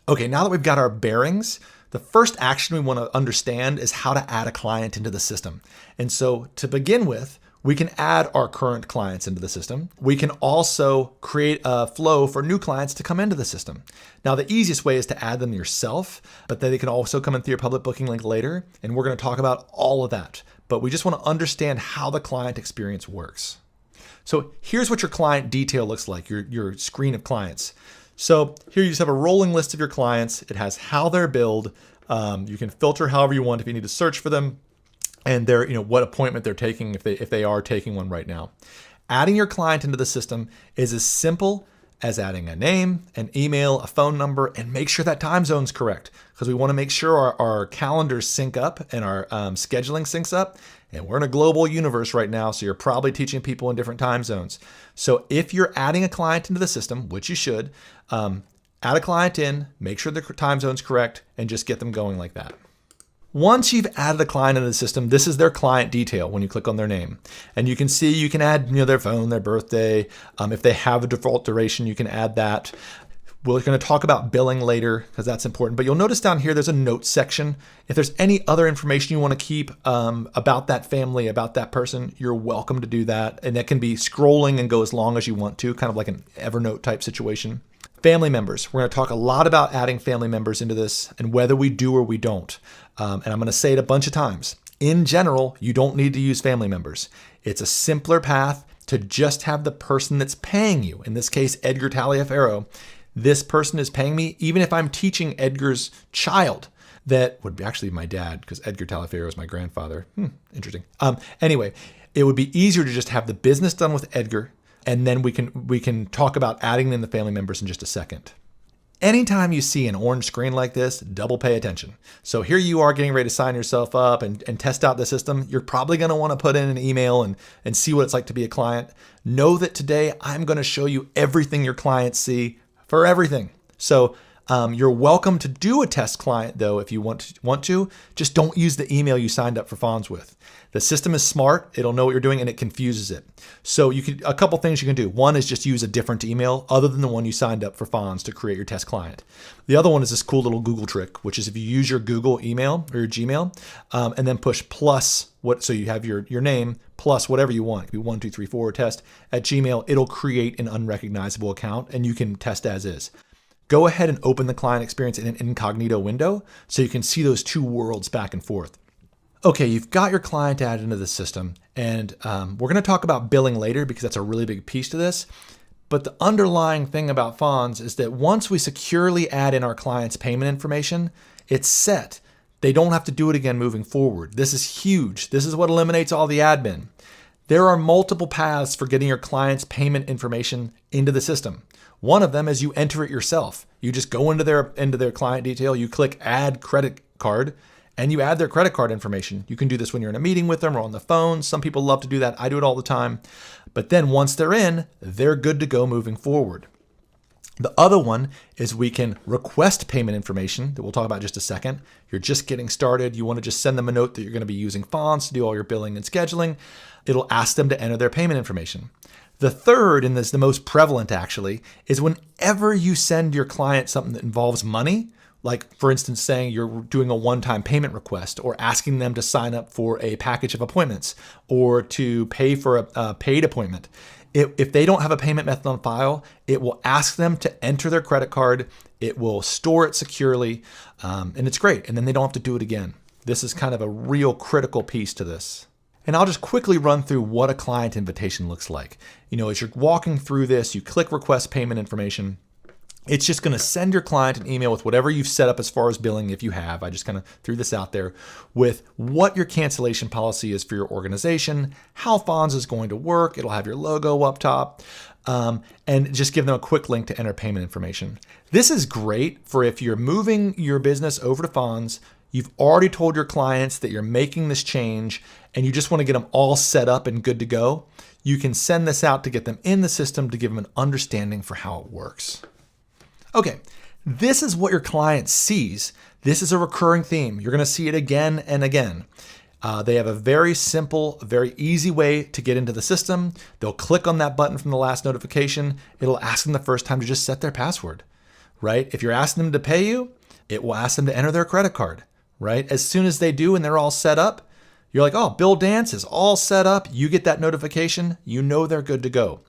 Okay, now that we've got our bearings, the first action we want to understand is how to add a client into the system. And so to begin with, we can add our current clients into the system. We can also create a flow for new clients to come into the system. Now, the easiest way is to add them yourself, but then they can also come in through your public booking link later. And we're going to talk about all of that. But we just want to understand how the client experience works. So here's what your client detail looks like, your screen of clients. So here you just have a rolling list of your clients. It has how they're billed. You can filter however you want if you need to search for them, and their, what appointment they're taking if they are taking one right now. Adding your client into the system is as simple as adding a name, an email, a phone number, and make sure that time zone's correct, because we want to make sure our calendars sync up and our scheduling syncs up. And we're in a global universe right now, so you're probably teaching people in different time zones. So if you're adding a client into the system, which you should, add a client in, make sure the time zone's correct, and just get them going like that. Once you've added a client into the system, this is their client detail when you click on their name. And you can see you can add their phone, their birthday. If they have a default duration, you can add that. We're going to talk about billing later because that's important. But you'll notice down here there's a notes section. If there's any other information you want to keep about that family, about that person, you're welcome to do that. And that can be scrolling and go as long as you want to, kind of like an Evernote type situation. Family members. We're going to talk a lot about adding family members into this and whether we do or we don't. And I'm going to say it a bunch of times. In general, you don't need to use family members. It's a simpler path to just have the person that's paying you. In this case, Edgar Taliaferro. This person is paying me, even if I'm teaching Edgar's child. That would be actually my dad, because Edgar Taliaferro is my grandfather. Interesting. Anyway, it would be easier to just have the business done with Edgar, and then we can talk about adding in the family members in just a second. Anytime you see an orange screen like this, double pay attention. So here you are getting ready to sign yourself up and test out the system. You're probably going to want to put in an email and see what it's like to be a client. Know that today I'm going to show you everything your clients see for everything. So you're welcome to do a test client though if you want to. Just don't use the email you signed up for Fons with. The system is smart. It'll know what you're doing and it confuses it. So a couple things you can do. One is just use a different email other than the one you signed up for Fons to create your test client. The other one is this cool little Google trick, which is if you use your Google email or your Gmail and then push plus so you have your name plus whatever you want. It could be 1, 2, 3, 4 test at Gmail. It'll create an unrecognizable account and you can test as is. Go ahead and open the client experience in an incognito window so you can see those two worlds back and forth. Okay, you've got your client added into the system, and we're going to talk about billing later because that's a really big piece to this. But the underlying thing about Fons is that once we securely add in our client's payment information, it's set. They don't have to do it again moving forward. This is huge. This is what eliminates all the admin. There are multiple paths for getting your client's payment information into the system. One of them is you enter it yourself. You just go into their client detail, you click add credit card, and you add their credit card information. You can do this when you're in a meeting with them or on the phone. Some people love to do that. I do it all the time. But then once they're in, they're good to go moving forward. The other one is we can request payment information that we'll talk about in just a second. You're just getting started. You want to just send them a note that you're going to be using Fons to do all your billing and scheduling. It'll ask them to enter their payment information. The third, and this is the most prevalent actually, is whenever you send your client something that involves money, like for instance, saying you're doing a one-time payment request or asking them to sign up for a package of appointments or to pay for a paid appointment. If they don't have a payment method on file, it will ask them to enter their credit card. It will store it securely, and it's great. And then they don't have to do it again. This is kind of a real critical piece to this. And I'll just quickly run through what a client invitation looks like. As you're walking through this, you click request payment information. It's just going to send your client an email with whatever you've set up as far as billing, if you have. I just kind of threw this out there with what your cancellation policy is for your organization, how Fons is going to work. It'll have your logo up top, and just give them a quick link to enter payment information. This is great for if you're moving your business over to Fons. You've already told your clients that you're making this change and you just want to get them all set up and good to go. You can send this out to get them in the system to give them an understanding for how it works. Okay, this is what your client sees. This is a recurring theme. You're going to see it again and again. They have a very simple, very easy way to get into the system. They'll click on that button from the last notification. It'll ask them the first time to just set their password. right? If you're asking them to pay you, it will ask them to enter their credit card, right? As soon as they do and they're all set up, you're like, oh, Bill Dance is all set up. You get that notification. You know they're good to go.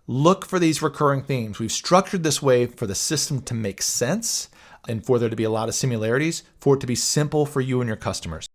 Look for these recurring themes. We've structured this way for the system to make sense and for there to be a lot of similarities, for it to be simple for you and your customers.